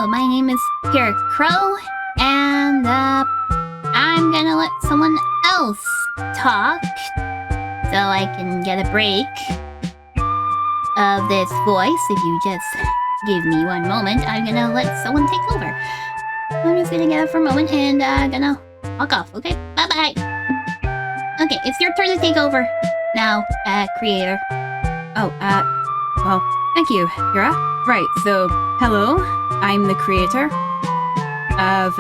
Hello, my name is Pyrrha Crow, and I'm gonna let someone else talk so I can get a break of this voice. If you just give me one moment, I'm gonna let someone take over. I'm just gonna get up for a moment and gonna walk off, okay? Bye-bye! Okay, it's your turn to take over now, creator. Well, thank you, Pyrrha. Right, so, hello, I'm the creator of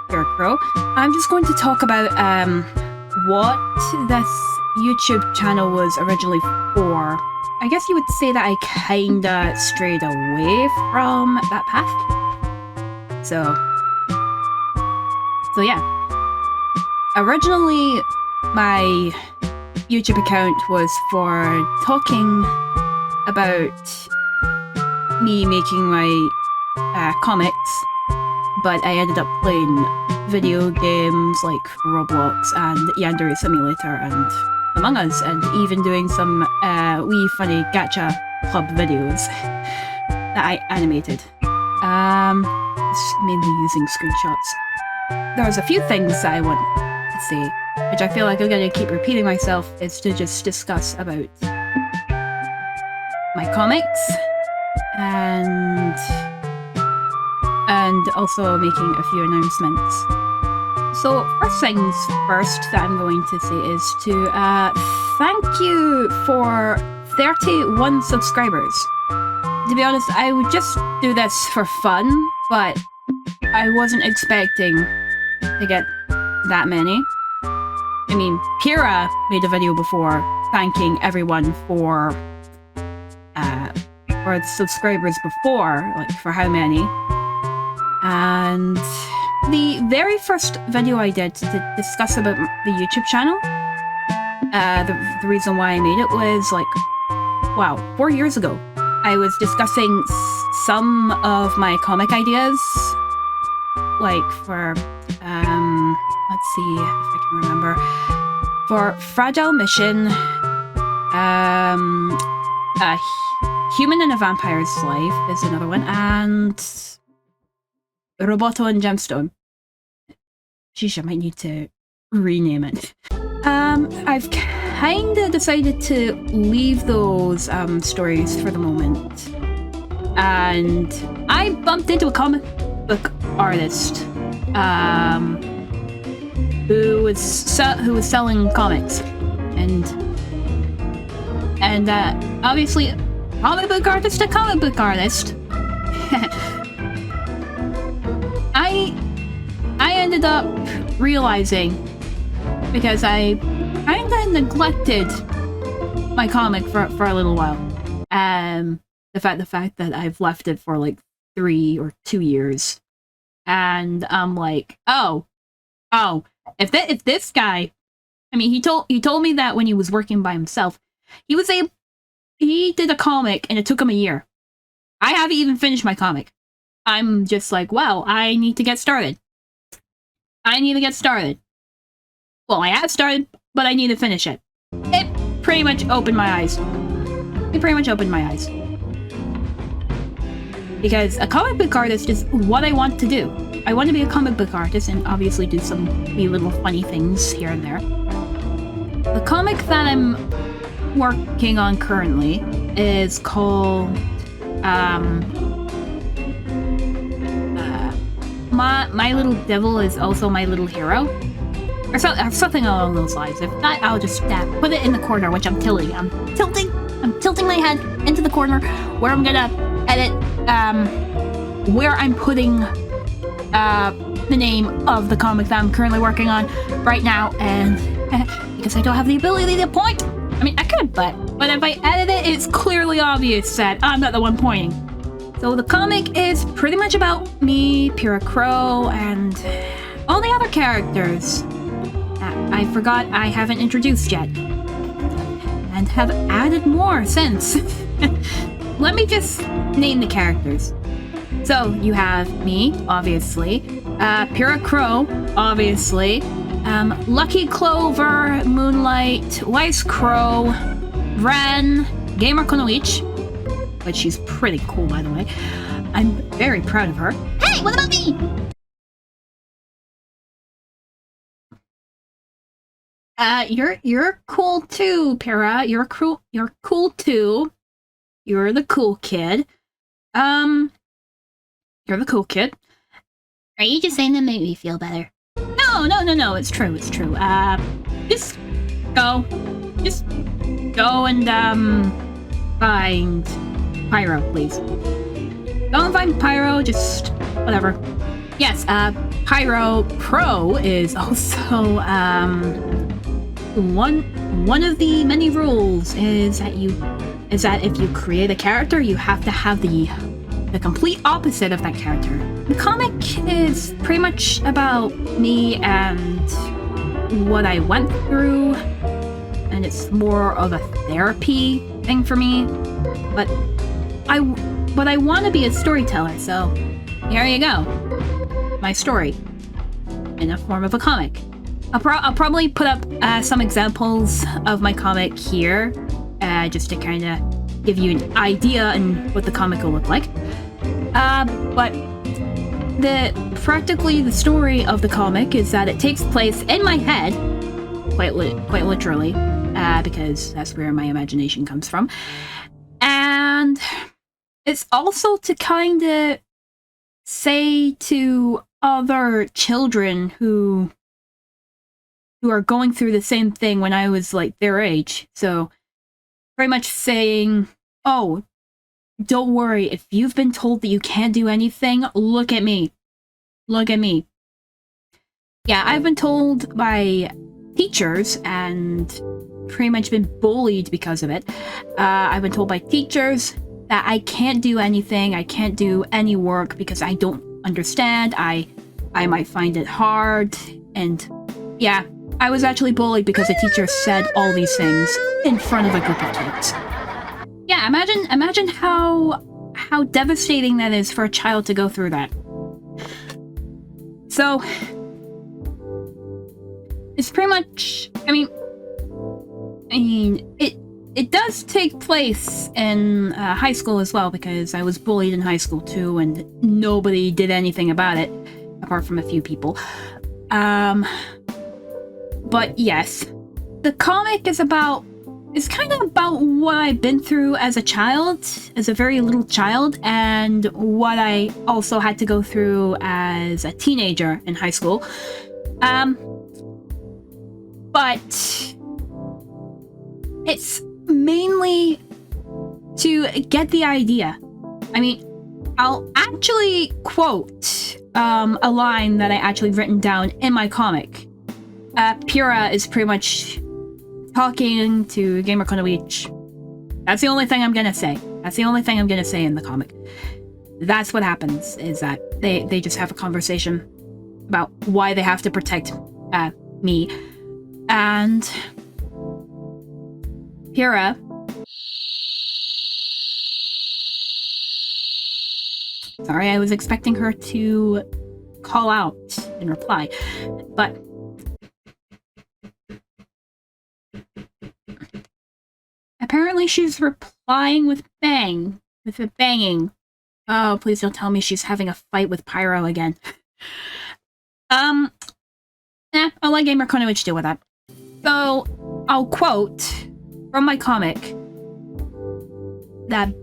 Pyrrha Crow. I'm just going to talk about what this YouTube channel was originally for. I guess you would say that I kinda strayed away from that path. So yeah. Originally, my YouTube account was for talking about me making my comics, but I ended up playing video games like Roblox and Yandere Simulator and Among Us, and even doing some wee funny gacha club videos that I animated. It's mainly using screenshots. There's a few things that I want to say, which I feel like I'm gonna keep repeating myself, is to just discuss about my comics and also making a few announcements. So first things first that I'm going to say is to thank you for 31 subscribers. To be honest, I would just do this for fun, but I wasn't expecting to get that many. I mean, Pyrrha made a video before thanking everyone for subscribers before, like for how many. And the very first video I did to discuss about the YouTube channel, the reason why I made it was like, wow, 4 years ago. I was discussing some of my comic ideas, like for, let's see if I can remember, for Fragile Mission, Human in a Vampire's Life is another one, and Roboto and Gemstone. Sheesh, I might need to rename it. I've kinda decided to leave those stories for the moment. And I bumped into a comic book artist who was selling comics. And obviously comic book artist to comic book artist. I ended up realizing, because I kinda neglected my comic for a little while. The fact that I've left it for like 3 or 2 years. And I'm like, oh, if this guy, I mean, he told me that when he was working by himself, he did a comic and it took him a year. I haven't even finished my comic. I'm just like, wow, I need to get started. Well, I have started, but I need to finish it. It pretty much opened my eyes. Because a comic book artist is what I want to do. I want to be a comic book artist and obviously do some wee little funny things here and there. The comic that I'm working on currently is called My Little Devil is Also My Little Hero, or something along those lines. If not, I'll just put it in the corner, which I'm tilting my head into the corner where I'm gonna edit where I'm putting the name of the comic that I'm currently working on right now, and because I don't have the ability to point. I mean, I could, but if I edit it, it's clearly obvious that I'm not the one pointing. So the comic is pretty much about me, Pyrrha Crow, and all the other characters I forgot I haven't introduced yet, and have added more since. Let me just name the characters. So you have me, obviously, Pyrrha Crow, obviously, Lucky Clover, Moonlight, Wise Crow, Ren, Gamer Konoichi, but she's pretty cool, by the way, I'm very proud of her. Hey, what about me? You're cool too, Pyrrha. You're cool too. You're the cool kid. You're the cool kid. Are you just saying that make me feel better? No, it's true, just go. Just go and, find Pyro, please. Go and find Pyro, just whatever. Yes, Pyrrha Crow is also, one of the many rules is that if you create a character, you have to have the complete opposite of that character. The comic is pretty much about me and what I went through, and it's more of a therapy thing for me. But I want to be a storyteller, so here you go. My story in the form of a comic. I'll probably put up some examples of my comic here, just to kind of give you an idea on what the comic will look like. But practically the story of the comic is that it takes place in my head, quite literally, because that's where my imagination comes from. And it's also to kind of say to other children who are going through the same thing when I was like their age. So very much saying, oh, don't worry, if you've been told that you can't do anything, look at me. Look at me. Yeah, I've been told by teachers and pretty much been bullied because of it. I've been told by teachers that I can't do anything, I can't do any work because I don't understand, I might find it hard, and yeah, I was actually bullied because a teacher said all these things in front of a group of kids. Yeah, imagine how devastating that is for a child to go through that. So it's pretty much, I mean it does take place in high school as well, because I was bullied in high school too, and nobody did anything about it apart from a few people. But yes, the comic is kind of about what I've been through as a child, as a very little child, and what I also had to go through as a teenager in high school. But it's mainly to get the idea. I mean, I'll actually quote a line that I actually written down in my comic. Pyrrha is pretty much talking to Gamer Konoichi. That's the only thing I'm gonna say. That's the only thing I'm gonna say in the comic. That's what happens, is that they just have a conversation about why they have to protect me. And Pyrrha sorry, I was expecting her to call out in reply, but apparently she's replying with a banging. Oh, please don't tell me she's having a fight with Pyro again. I'll let Gamer Konoichi deal with that. So, I'll quote from my comic that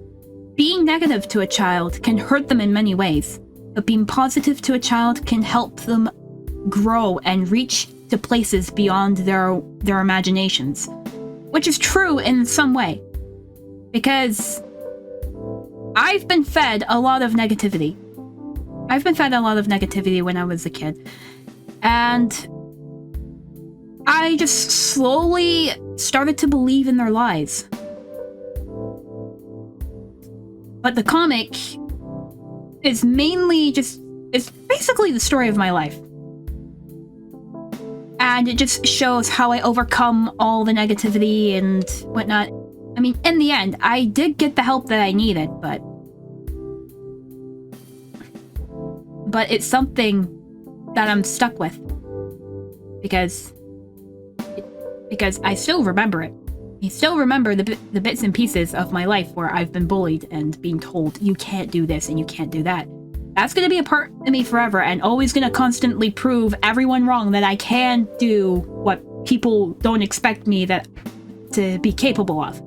being negative to a child can hurt them in many ways, but being positive to a child can help them grow and reach to places beyond their imaginations. Which is true in some way, because I've been fed a lot of negativity. I've been fed a lot of negativity when I was a kid, and I just slowly started to believe in their lies. But the comic is mainly it's basically the story of my life. And it just shows how I overcome all the negativity and whatnot. I mean, in the end, I did get the help that I needed, but it's something that I'm stuck with. Because I still remember it. I still remember the bits and pieces of my life where I've been bullied and being told, you can't do this and you can't do that. That's going to be a part of me forever and always going to constantly prove everyone wrong that I can do what people don't expect me to be capable of.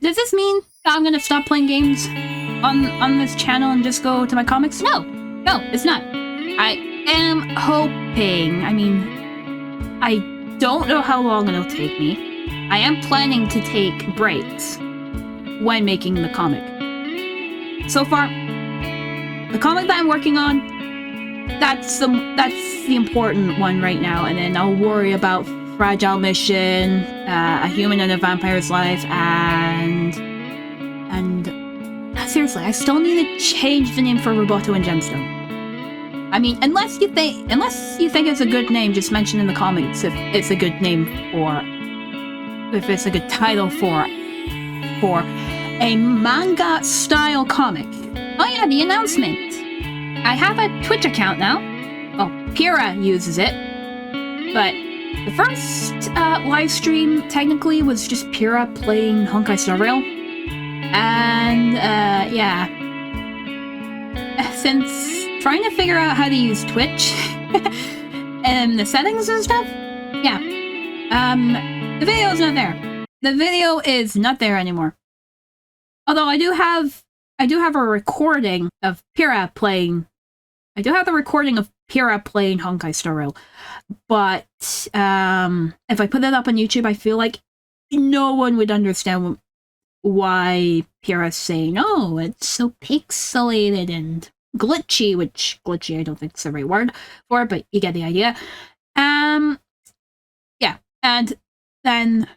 Does this mean I'm going to stop playing games on this channel and just go to my comics? No, it's not. I am hoping, I mean, I don't know how long it'll take me. I am planning to take breaks when making the comic. So far, the comic that I'm working on, that's the important one right now, and then I'll worry about Fragile Mission, A Human in a Vampire's Life, and seriously, I still need to change the name for Roboto and Gemstone. I mean, unless you think it's a good name, just mention in the comments if it's a good name if it's a good title for a manga style comic. Oh yeah, the announcement. I have a Twitch account now. Well, Pyrrha uses it, but the first live stream technically was just Pyrrha playing Honkai Star Rail, and yeah. Since trying to figure out how to use Twitch and the settings and stuff, yeah, the video is not there. The video is not there anymore. Although I do have a recording of Pyrrha playing. I do have the recording of Pyrrha playing Honkai Star Rail, but if I put it up on YouTube, I feel like no one would understand why Pyrrha's saying, "Oh, it's so pixelated and glitchy," which glitchy I don't think is the right word for it, but you get the idea. Yeah, and then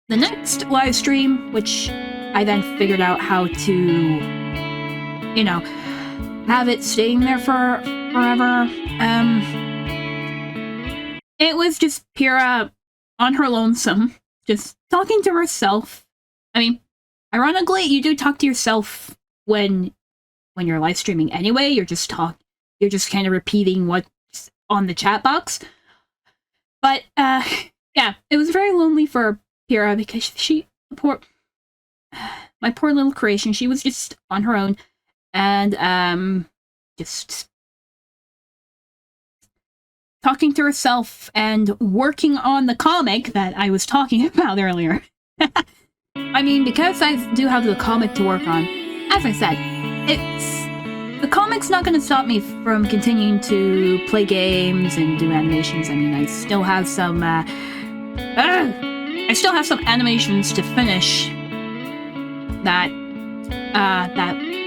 the next live stream, which I then figured out how to, you know, have it staying there for forever. It was just Pyrrha on her lonesome, just talking to herself. I mean, ironically, you do talk to yourself when you're live streaming anyway. You're just kind of repeating what's on the chat box. But yeah, it was very lonely for Pyrrha because my poor little creation, she was just on her own and just talking to herself and working on the comic that I was talking about earlier. I mean, because I do have the comic to work on, as I said, the comic's not going to stop me from continuing to play games and do animations. I mean, I still have some animations to finish that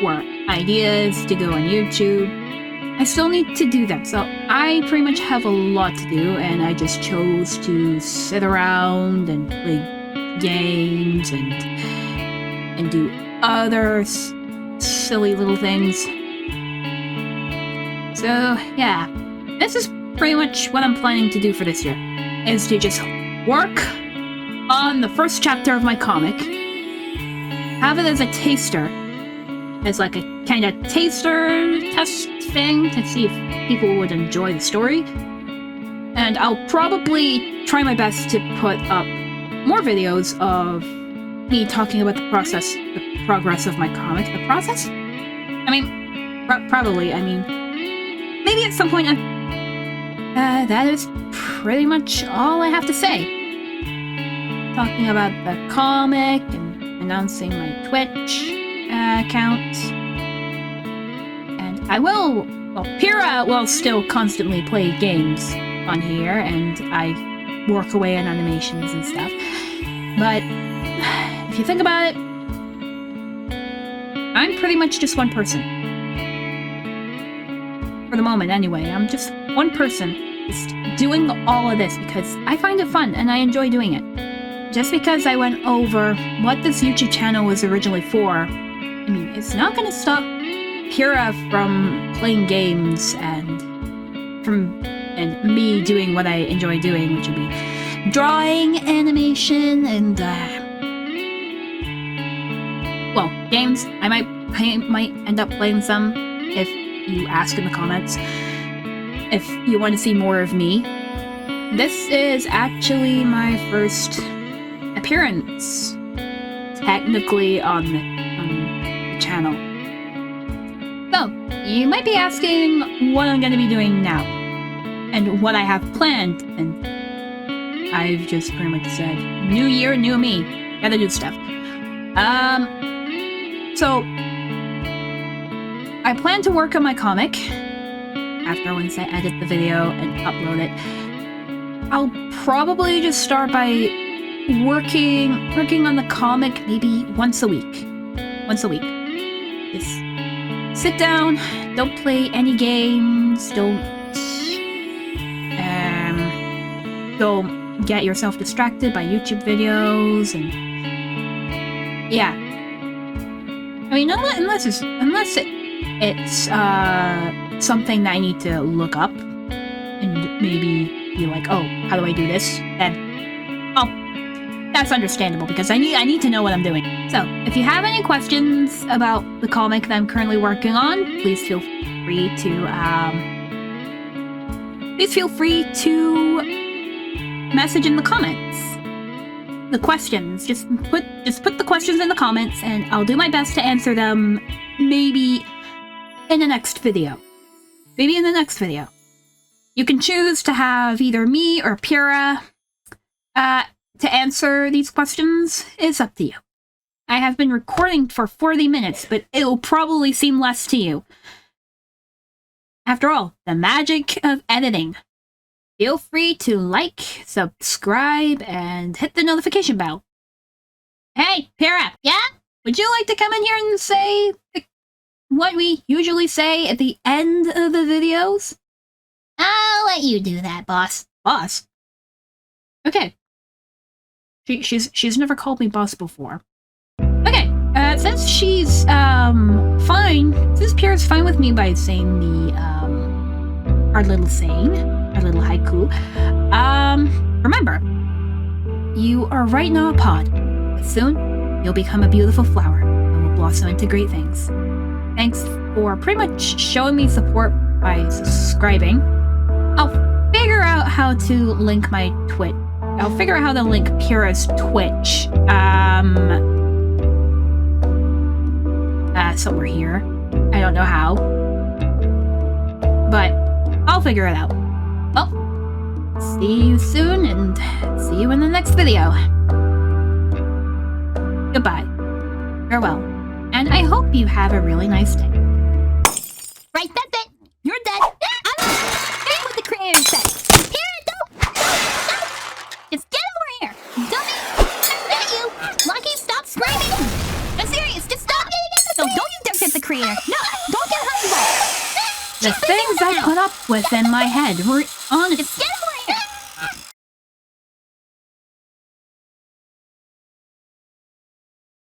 were ideas to go on YouTube. I still need to do them, so I pretty much have a lot to do, and I just chose to sit around and play games and do other silly little things. So yeah, this is pretty much what I'm planning to do for this year, is to just work on the first chapter of my comic, have it as a taster, as like a kind of taster test thing to see if people would enjoy the story, and I'll probably try my best to put up more videos of me talking about the progress of my comic. The process? I mean, probably. I mean, maybe at some point. That is pretty much all I have to say. Talking about the comic and announcing my Twitch account. And I will, well, Pyrrha will still constantly play games on here, and I work away on animations and stuff. But if you think about it, I'm pretty much just one person. For the moment, anyway. I'm just one person just doing all of this because I find it fun and I enjoy doing it. Just because I went over what this YouTube channel was originally for, I mean, it's not going to stop Pyrrha from playing games and me doing what I enjoy doing, which would be drawing, animation, and well, games. I might end up playing some if you ask in the comments if you want to see more of me this is actually my first appearance, technically, on the channel. So, you might be asking what I'm going to be doing now, and what I have planned, and I've just pretty much said, new year, new me, gotta do stuff. So, I plan to work on my comic. After once I edit the video and upload it, I'll probably just start by working on the comic maybe once a week. Just sit down, don't play any games, don't get yourself distracted by YouTube videos, and yeah. I mean, unless it's something that I need to look up and maybe be like, oh, how do I do this? Then, oh, that's understandable because I need to know what I'm doing. So, if you have any questions about the comic that I'm currently working on, please feel free to message in the comments. The questions, just put the questions in the comments, and I'll do my best to answer them. Maybe in the next video. You can choose to have either me or Pyrrha to answer these questions. It's up to you. I have been recording for 40 minutes, but it will probably seem less to you. After all, the magic of editing. Feel free to like, subscribe, and hit the notification bell. Hey, Pyrrha! Yeah? Would you like to come in here and say what we usually say at the end of the videos? I'll let you do that, boss. Boss? Okay. She's never called me boss before. Okay, since she's, fine, since Pyrrha's fine with me by saying our little saying, our little haiku, remember, you are right now a pod, but soon you'll become a beautiful flower and will blossom into great things. Thanks for pretty much showing me support by subscribing. I'll figure out how to link my Twitch. I'll figure out how to link Pyrrha's Twitch. Somewhere here. I don't know how. But I'll figure it out. Well, see you soon, and see you in the next video. Goodbye. Farewell. And I hope you have a really nice day. Right, that's it. You're dead. I'm here's what the creator said. Pyrrha, don't. Just get over here. Dummy. Not you. Lucky, stop screaming. I'm serious. Just stop getting in the don't you dare hit the creator. No, don't get hurt. The things I put up with in my head were honest. Just get